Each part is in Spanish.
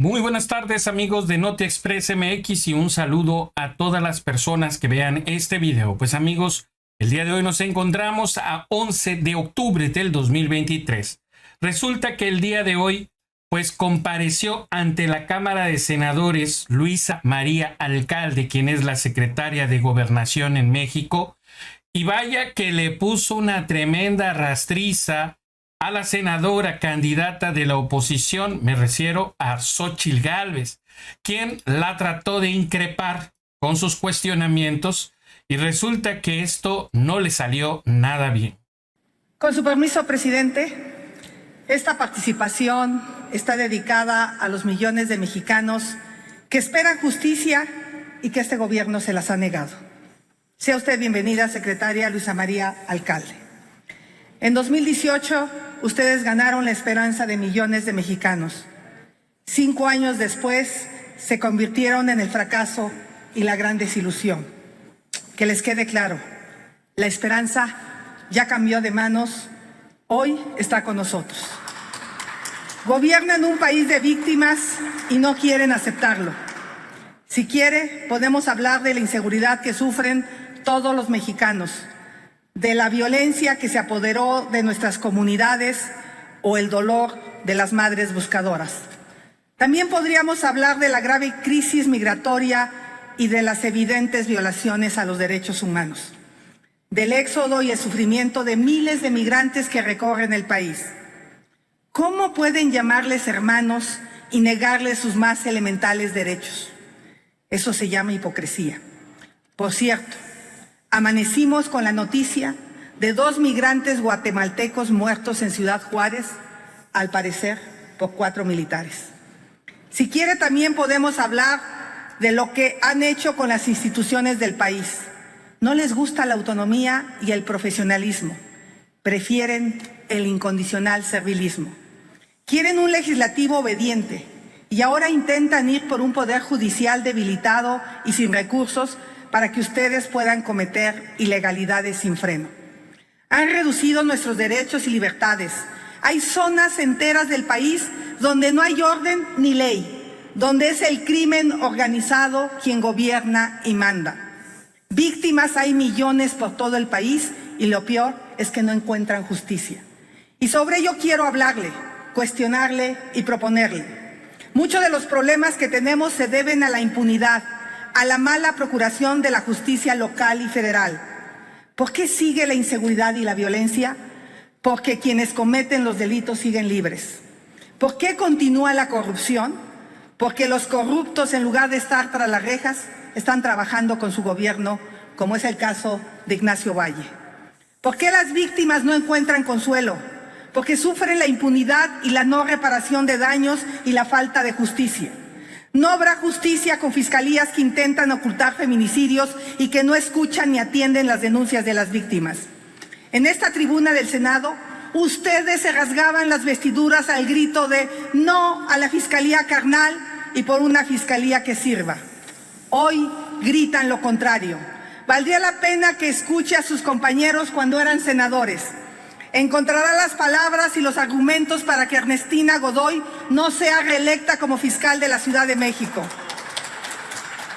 Muy buenas tardes, amigos de Noti Express MX, y un saludo a todas las personas que vean este video. Pues amigos, el día de hoy nos encontramos a 11 de octubre del 2023. Resulta que el día de hoy pues compareció ante la Cámara de Senadores Luisa María Alcalde, quien es la secretaria de Gobernación en México, y vaya que le puso una tremenda rastriza a la senadora candidata de la oposición, me refiero a Xóchitl Gálvez, quien la trató de increpar con sus cuestionamientos, y resulta que esto no le salió nada bien. Con su permiso, presidente, esta participación está dedicada a los millones de mexicanos que esperan justicia y que este gobierno se las ha negado. Sea usted bienvenida, secretaria Luisa María Alcalde. En 2018, ustedes ganaron la esperanza de millones de mexicanos. 5 años después, se convirtieron en el fracaso y la gran desilusión. Que les quede claro, la esperanza ya cambió de manos, hoy está con nosotros. Gobiernan un país de víctimas y no quieren aceptarlo. Si quiere, podemos hablar de la inseguridad que sufren todos los mexicanos, de la violencia que se apoderó de nuestras comunidades o el dolor de las madres buscadoras. También podríamos hablar de la grave crisis migratoria y de las evidentes violaciones a los derechos humanos, del éxodo y el sufrimiento de miles de migrantes que recorren el país. ¿Cómo pueden llamarles hermanos y negarles sus más elementales derechos? Eso se llama hipocresía. Por cierto, amanecimos con la noticia de 2 migrantes guatemaltecos muertos en Ciudad Juárez, al parecer por 4 militares. Si quiere, también podemos hablar de lo que han hecho con las instituciones del país. No les gusta la autonomía y el profesionalismo. Prefieren el incondicional servilismo. Quieren un legislativo obediente y ahora intentan ir por un poder judicial debilitado y sin recursos para que ustedes puedan cometer ilegalidades sin freno. Han reducido nuestros derechos y libertades. Hay zonas enteras del país donde no hay orden ni ley, donde es el crimen organizado quien gobierna y manda. Víctimas hay millones por todo el país y lo peor es que no encuentran justicia. Y sobre ello quiero hablarle, cuestionarle y proponerle. Muchos de los problemas que tenemos se deben a la impunidad, a la mala procuración de la justicia local y federal. ¿Por qué sigue la inseguridad y la violencia? Porque quienes cometen los delitos siguen libres. ¿Por qué continúa la corrupción? Porque los corruptos, en lugar de estar tras las rejas, están trabajando con su gobierno, como es el caso de Ignacio Valle. ¿Por qué las víctimas no encuentran consuelo? Porque sufren la impunidad y la no reparación de daños y la falta de justicia. No habrá justicia con fiscalías que intentan ocultar feminicidios y que no escuchan ni atienden las denuncias de las víctimas. En esta tribuna del Senado, ustedes se rasgaban las vestiduras al grito de no a la fiscalía carnal y por una fiscalía que sirva. Hoy gritan lo contrario. Valdría la pena que escuche a sus compañeros cuando eran senadores. Encontrará las palabras y los argumentos para que Ernestina Godoy no sea reelecta como fiscal de la Ciudad de México.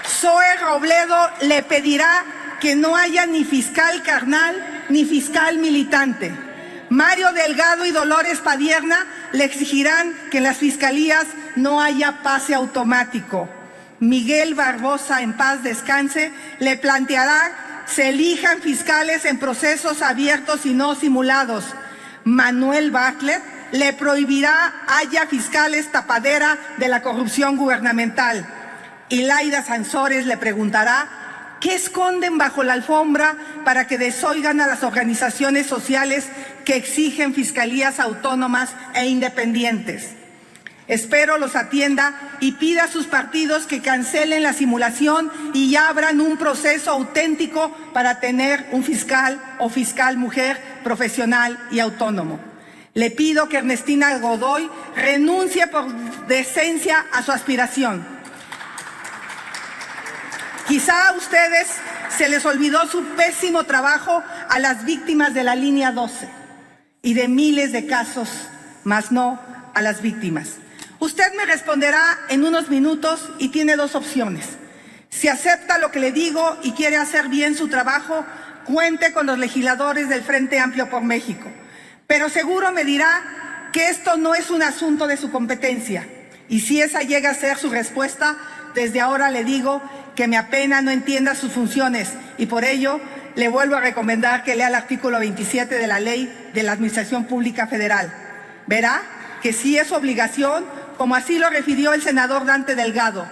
Zoe Robledo le pedirá que no haya ni fiscal carnal ni fiscal militante. Mario Delgado y Dolores Padierna le exigirán que en las fiscalías no haya pase automático. Miguel Barbosa, en paz descanse, le planteará se elijan fiscales en procesos abiertos y no simulados. Manuel Bartlett le prohibirá haya fiscales tapadera de la corrupción gubernamental. Y Laida Sansores le preguntará qué esconden bajo la alfombra para que desoigan a las organizaciones sociales que exigen fiscalías autónomas e independientes. Espero los atienda y pida a sus partidos que cancelen la simulación y abran un proceso auténtico para tener un fiscal o fiscal mujer profesional y autónomo. Le pido que Ernestina Godoy renuncie por decencia a su aspiración. Quizá a ustedes se les olvidó su pésimo trabajo a las víctimas de la línea 12 y de miles de casos, mas no a las víctimas. Usted me responderá en unos minutos y tiene dos opciones. Si acepta lo que le digo y quiere hacer bien su trabajo, cuente con los legisladores del Frente Amplio por México. Pero seguro me dirá que esto no es un asunto de su competencia. Y si esa llega a ser su respuesta, desde ahora le digo que me apena no entienda sus funciones y por ello le vuelvo a recomendar que lea el artículo 27 de la Ley de la Administración Pública Federal. Verá que sí es obligación, como así lo refirió el senador Dante Delgado,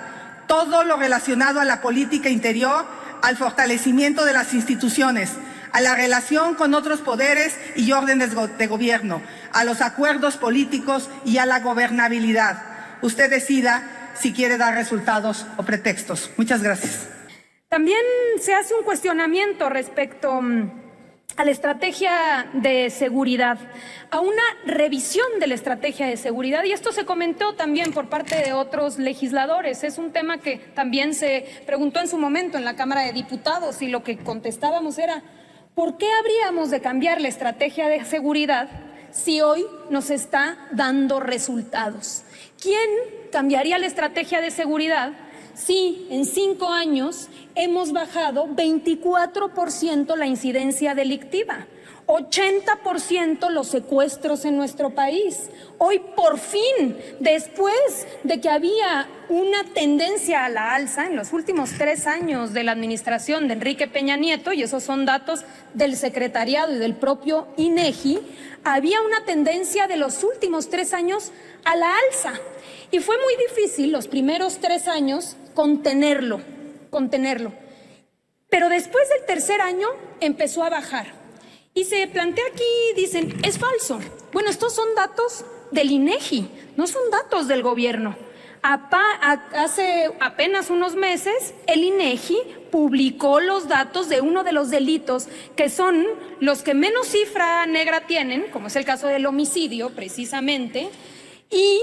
todo lo relacionado a la política interior, al fortalecimiento de las instituciones, a la relación con otros poderes y órdenes de gobierno, a los acuerdos políticos y a la gobernabilidad. Usted decida si quiere dar resultados o pretextos. Muchas gracias. También se hace un cuestionamiento respecto a la estrategia de seguridad, a una revisión de la estrategia de seguridad, y esto se comentó también por parte de otros legisladores. Es un tema que también se preguntó en su momento en la Cámara de Diputados y lo que contestábamos era: ¿por qué habríamos de cambiar la estrategia de seguridad si hoy nos está dando resultados? ¿Quién cambiaría la estrategia de seguridad si en 5 años hemos bajado 24% la incidencia delictiva, 80% los secuestros en nuestro país? Hoy, por fin, después de que había una tendencia a la alza en los últimos 3 años de la administración de Enrique Peña Nieto, y esos son datos del secretariado y del propio INEGI, había una tendencia de los últimos 3 años a la alza. Y fue muy difícil los primeros 3 años contenerlo. Pero después del 3er año empezó a bajar. Y se plantea aquí, dicen, es falso. Bueno, estos son datos del INEGI, no son datos del gobierno. Hace apenas unos meses, el INEGI publicó los datos de uno de los delitos que son los que menos cifra negra tienen, como es el caso del homicidio, precisamente, y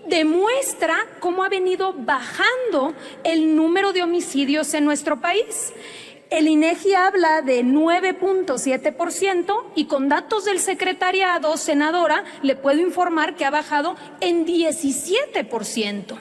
demuestra cómo ha venido bajando el número de homicidios en nuestro país. El INEGI habla de 9.7% y con datos del secretariado, senadora, le puedo informar que ha bajado en 17%.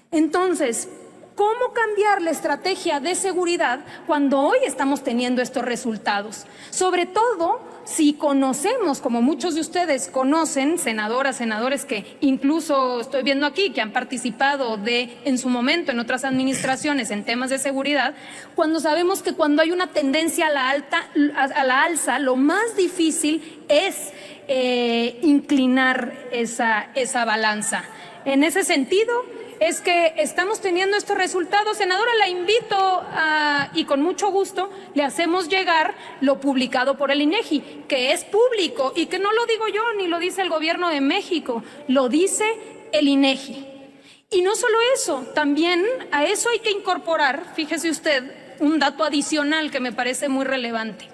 Entonces, ¿cómo cambiar la estrategia de seguridad cuando hoy estamos teniendo estos resultados? Sobre todo si conocemos, como muchos de ustedes conocen, senadoras, senadores que incluso estoy viendo aquí que han participado en su momento en otras administraciones en temas de seguridad, cuando sabemos que cuando hay una tendencia a la alza, lo más difícil es inclinar esa balanza. En ese sentido, es que estamos teniendo estos resultados. Senadora, la invito y con mucho gusto le hacemos llegar lo publicado por el INEGI, que es público y que no lo digo yo ni lo dice el gobierno de México, lo dice el INEGI. Y no solo eso, también a eso hay que incorporar, fíjese usted, un dato adicional que me parece muy relevante.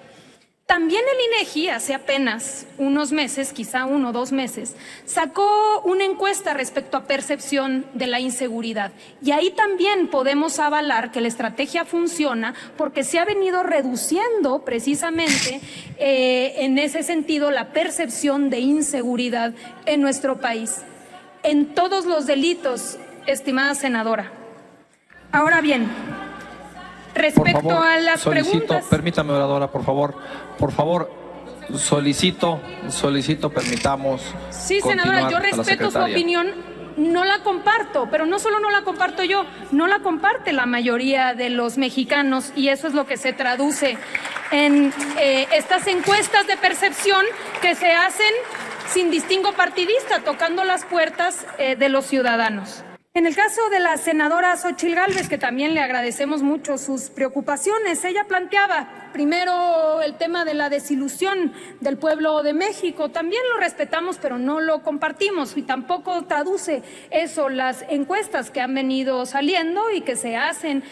También el INEGI hace apenas unos meses, quizá 1 o 2 meses, sacó una encuesta respecto a percepción de la inseguridad. Y ahí también podemos avalar que la estrategia funciona porque se ha venido reduciendo precisamente en ese sentido la percepción de inseguridad en nuestro país. En todos los delitos, estimada senadora. Ahora bien, respecto a las preguntas. Permítame, oradora, por favor, solicito, permitamos. Sí, senadora, yo respeto su opinión, no la comparto, pero no solo no la comparto yo, no la comparte la mayoría de los mexicanos, y eso es lo que se traduce en estas encuestas de percepción que se hacen sin distingo partidista, tocando las puertas de los ciudadanos. En el caso de la senadora Xóchitl Gálvez, que también le agradecemos mucho sus preocupaciones, ella planteaba primero el tema de la desilusión del pueblo de México. También lo respetamos, pero no lo compartimos y tampoco traduce eso las encuestas que han venido saliendo y que se hacen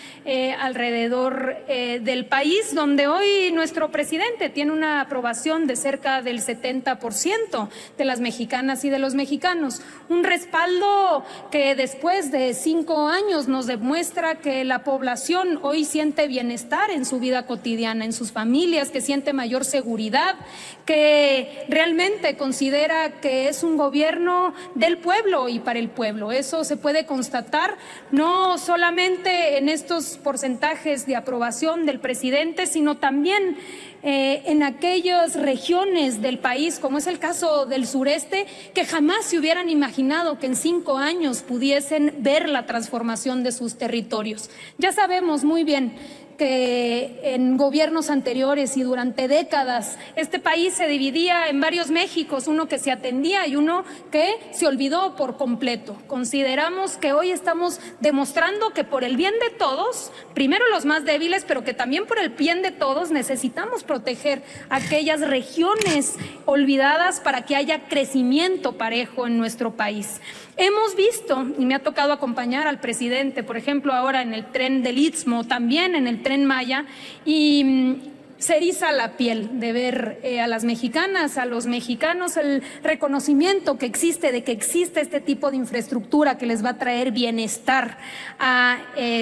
alrededor del país, donde hoy nuestro presidente tiene una aprobación de cerca del 70% de las mexicanas y de los mexicanos. Un respaldo que después de 5 años nos demuestra que la población hoy siente bienestar en su vida cotidiana, en sus familias, que siente mayor seguridad, que realmente considera que es un gobierno del pueblo y para el pueblo. Eso se puede constatar no solamente en estos porcentajes de aprobación del presidente, sino también en aquellas regiones del país, como es el caso del sureste, que jamás se hubieran imaginado que en 5 años pudiesen ver la transformación de sus territorios. Ya sabemos muy bien que en gobiernos anteriores y durante décadas este país se dividía en varios Méxicos, uno que se atendía y uno que se olvidó por completo. Consideramos que hoy estamos demostrando que por el bien de todos, primero los más débiles, pero que también por el bien de todos necesitamos proteger aquellas regiones olvidadas para que haya crecimiento parejo en nuestro país. Hemos visto, y me ha tocado acompañar al presidente, por ejemplo, ahora en el tren del Istmo, también en el tren Maya, y se eriza la piel de ver a las mexicanas, a los mexicanos, el reconocimiento que existe de que existe este tipo de infraestructura que les va a traer bienestar a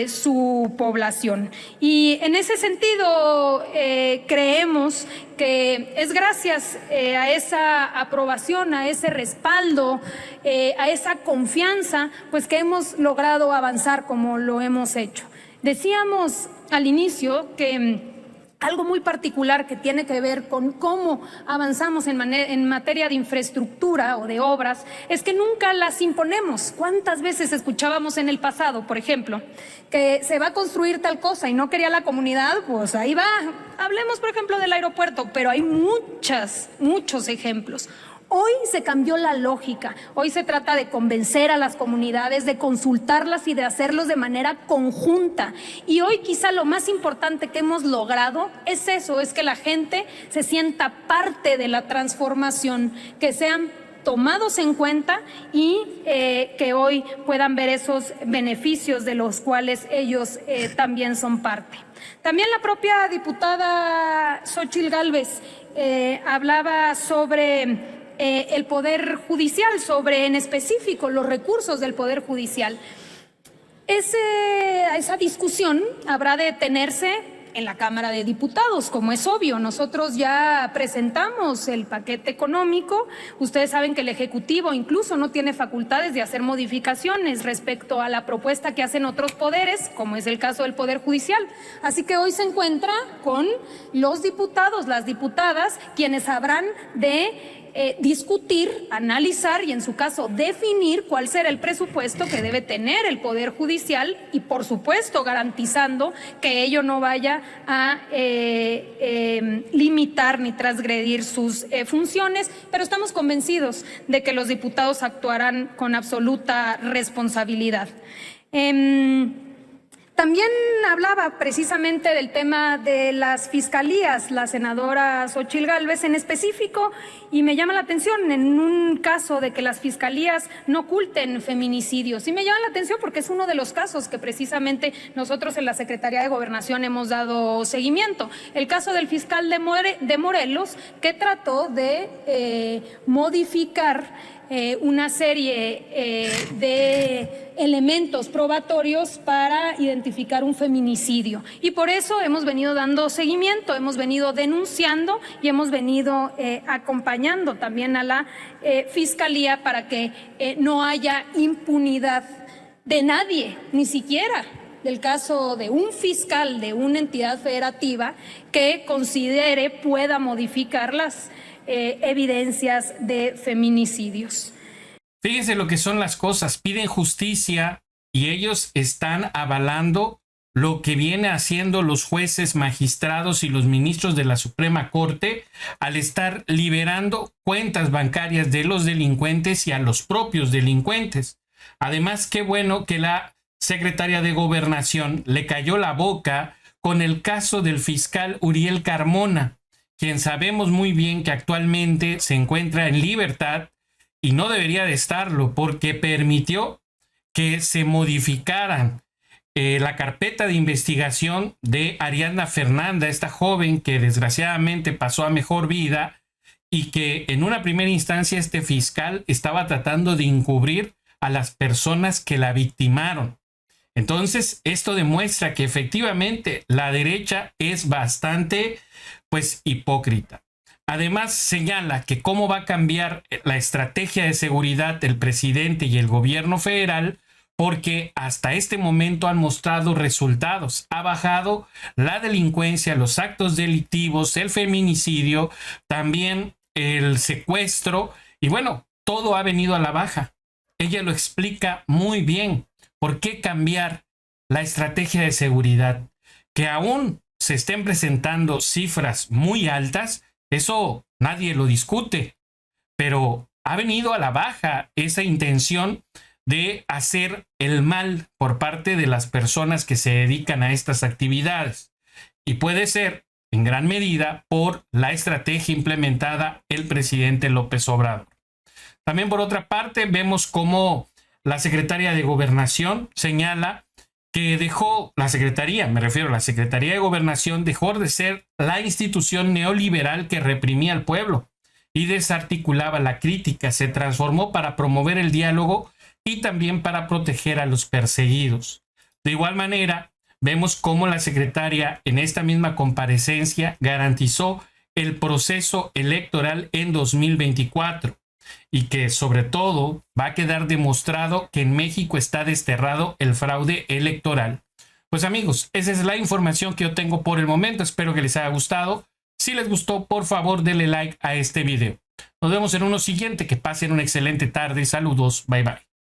su población. Y en ese sentido creemos que es gracias a esa aprobación, a ese respaldo, a esa confianza, pues que hemos logrado avanzar como lo hemos hecho. Decíamos al inicio que algo muy particular que tiene que ver con cómo avanzamos en materia de infraestructura o de obras es que nunca las imponemos. ¿Cuántas veces escuchábamos en el pasado, por ejemplo, que se va a construir tal cosa y no quería la comunidad? Pues ahí va. Hablemos, por ejemplo, del aeropuerto, pero hay muchos ejemplos. Hoy se cambió la lógica, hoy se trata de convencer a las comunidades, de consultarlas y de hacerlos de manera conjunta. Y hoy quizá lo más importante que hemos logrado es eso, es que la gente se sienta parte de la transformación, que sean tomados en cuenta y que hoy puedan ver esos beneficios de los cuales ellos también son parte. También la propia diputada Xóchitl Gálvez hablaba sobre el Poder Judicial, sobre en específico los recursos del Poder Judicial. Esa discusión habrá de tenerse en la Cámara de Diputados, como es obvio. Nosotros ya presentamos el paquete económico. Ustedes saben que el Ejecutivo incluso no tiene facultades de hacer modificaciones respecto a la propuesta que hacen otros poderes, como es el caso del Poder Judicial. Así que hoy se encuentra con los diputados, las diputadas, quienes habrán de discutir, analizar y en su caso definir cuál será el presupuesto que debe tener el Poder Judicial y por supuesto garantizando que ello no vaya a limitar ni transgredir sus funciones, pero estamos convencidos de que los diputados actuarán con absoluta responsabilidad. También hablaba precisamente del tema de las fiscalías, la senadora Xóchitl Gálvez en específico, y me llama la atención en un caso de que las fiscalías no oculten feminicidios. Y me llama la atención porque es uno de los casos que precisamente nosotros en la Secretaría de Gobernación hemos dado seguimiento. El caso del fiscal de Morelos, que trató de modificar una serie de elementos probatorios para identificar un feminicidio. Y por eso hemos venido dando seguimiento, hemos venido denunciando y hemos venido acompañando también a la Fiscalía para que no haya impunidad de nadie, ni siquiera del caso de un fiscal de una entidad federativa que considere pueda modificar las evidencias de feminicidios. Fíjense lo que son las cosas, piden justicia y ellos están avalando lo que viene haciendo los jueces, magistrados y los ministros de la Suprema Corte al estar liberando cuentas bancarias de los delincuentes y a los propios delincuentes. Además, qué bueno que la secretaria de Gobernación le cayó la boca con el caso del fiscal Uriel Carmona, quien sabemos muy bien que actualmente se encuentra en libertad y no debería de estarlo porque permitió que se modificaran la carpeta de investigación de Ariadna Fernanda, esta joven que desgraciadamente pasó a mejor vida y que en una primera instancia este fiscal estaba tratando de encubrir a las personas que la victimaron. Entonces, esto demuestra que efectivamente la derecha es bastante, pues, hipócrita. Además, señala que cómo va a cambiar la estrategia de seguridad del presidente y el gobierno federal, porque hasta este momento han mostrado resultados. Ha bajado la delincuencia, los actos delictivos, el feminicidio, también el secuestro, y bueno, todo ha venido a la baja. Ella lo explica muy bien. ¿Por qué cambiar la estrategia de seguridad? Que aún se estén presentando cifras muy altas, eso nadie lo discute, pero ha venido a la baja esa intención de hacer el mal por parte de las personas que se dedican a estas actividades. Y puede ser en gran medida por la estrategia implementada el presidente López Obrador. También por otra parte vemos cómo la secretaria de Gobernación señala que la Secretaría de Gobernación dejó de ser la institución neoliberal que reprimía al pueblo y desarticulaba la crítica, se transformó para promover el diálogo y también para proteger a los perseguidos. De igual manera, vemos cómo la secretaria en esta misma comparecencia garantizó el proceso electoral en 2024 y que sobre todo va a quedar demostrado que en México está desterrado el fraude electoral. Pues amigos, esa es la información que yo tengo por el momento. Espero que les haya gustado. Si les gustó, por favor, denle like a este video. Nos vemos en uno siguiente. Que pasen una excelente tarde. Saludos. Bye bye.